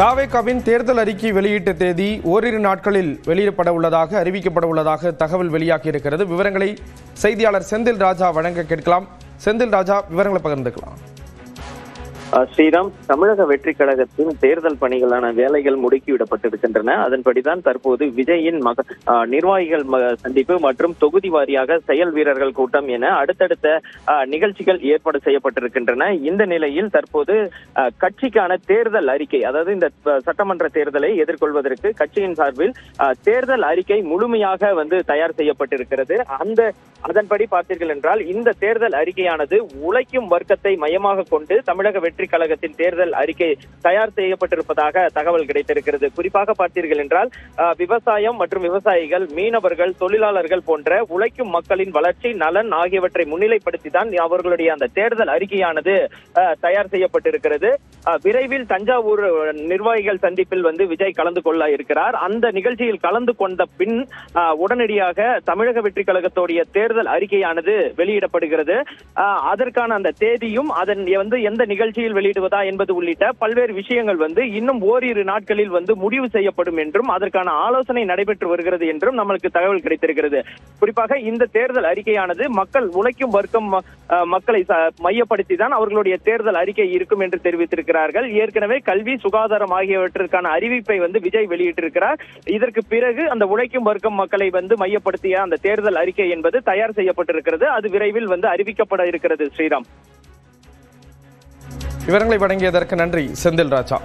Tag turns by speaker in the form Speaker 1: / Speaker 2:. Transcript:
Speaker 1: தாவேகாவின் தேர்தல் அறிக்கை வெளியிட்ட தேதி ஓரிரு நாட்களில் வெளியிடப்பட உள்ளதாக அறிவிக்கப்பட உள்ளதாக தகவல் வெளியாகியிருக்கிறது. விவரங்களை செய்தியாளர் செந்தில் ராஜா வழங்க கேட்கலாம். செந்தில் ராஜா, விவரங்களை பகிர்ந்துக்கலாம்.
Speaker 2: ஸ்ரீராம், தமிழக வெற்றி கழகத்தின் தேர்தல் பணிகளான வேலைகள் முடுக்கிவிடப்பட்டிருக்கின்றன. அதன்படிதான் தற்போது விஜயின் நிர்வாகிகள் சந்திப்பு மற்றும் தொகுதி வாரியாக செயல் வீரர்கள் கூட்டம் என அடுத்தடுத்த நிகழ்ச்சிகள் ஏற்பாடு செய்யப்பட்டிருக்கின்றன. இந்த நிலையில் தற்போது கட்சிக்கான தேர்தல் அறிக்கை, அதாவது இந்த சட்டமன்ற தேர்தலை எதிர்கொள்வதற்கு கட்சியின் சார்பில் தேர்தல் அறிக்கை முழுமையாக தயார் செய்யப்பட்டிருக்கிறது. அதன்படி பார்த்தீர்கள் என்றால் இந்த தேர்தல் அறிக்கையானது உழைக்கும் வர்க்கத்தை மையமாக கொண்டு தமிழக வெற்றி கழகத்தின் தேர்தல் அறிக்கை தயார் செய்யப்பட்டிருப்பதாக தகவல் கிடைத்திருக்கிறது. குறிப்பாக பார்த்தீர்கள் என்றால் விவசாயம் மற்றும் விவசாயிகள், மீனவர்கள், தொழிலாளர்கள் போன்ற உழைக்கும் மக்களின் வளர்ச்சி, நலன் ஆகியவற்றை முன்னிலைப்படுத்தி தான் அவர்களுடைய அந்த தேர்தல் அறிக்கையானது தயார் செய்யப்பட்டிருக்கிறது. விரைவில் தஞ்சாவூர் நிர்வாகிகள் சந்திப்பில் விஜய் கலந்து கொள்ள இருக்கிறார். அந்த நிகழ்ச்சியில் கலந்து கொண்ட பின் உடனடியாக தமிழக வெற்றி கழகத்துடைய தேர்தல் அறிக்கையானது வெளியிடப்படுகிறது. அதற்கான அந்த தேதியும் அதன் எந்த நிகழ்ச்சியில் வெளியிடுவதா என்பது உள்ளிட்ட பல்வேறு விஷயங்கள் இன்னும் ஓரிரு நாட்களில் முடிவு செய்யப்படும் என்றும் அதற்கான ஆலோசனை நடைபெற்று வருகிறது என்றும் நம்மளுக்கு தகவல் கிடைத்திருக்கிறது. குறிப்பாக இந்த தேர்தல் அறிக்கையானது மக்கள், உழைக்கும் வர்க்கம் மக்களை மையப்படுத்தி தான் அவர்களுடைய தேர்தல் அறிக்கை இருக்கும் என்று தெரிவித்திருக்கிறார்கள். ஏற்கனவே கல்வி, சுகாதாரம் ஆகியவற்றிற்கான அறிவிப்பை விஜய் வெளியிட்டிருக்கிறார். இதற்கு பிறகு அந்த உழைக்கும் வர்க்கம் மக்களை மையப்படுத்திய அந்த தேர்தல் அறிக்கை என்பது தயார் செய்யப்பட்டிருக்கிறது. அது விரைவில் அறிவிக்கப்பட இருக்கிறது. ஸ்ரீராம்,
Speaker 1: விவரங்களை வழங்கியதற்கு நன்றி செந்தில் ராஜா.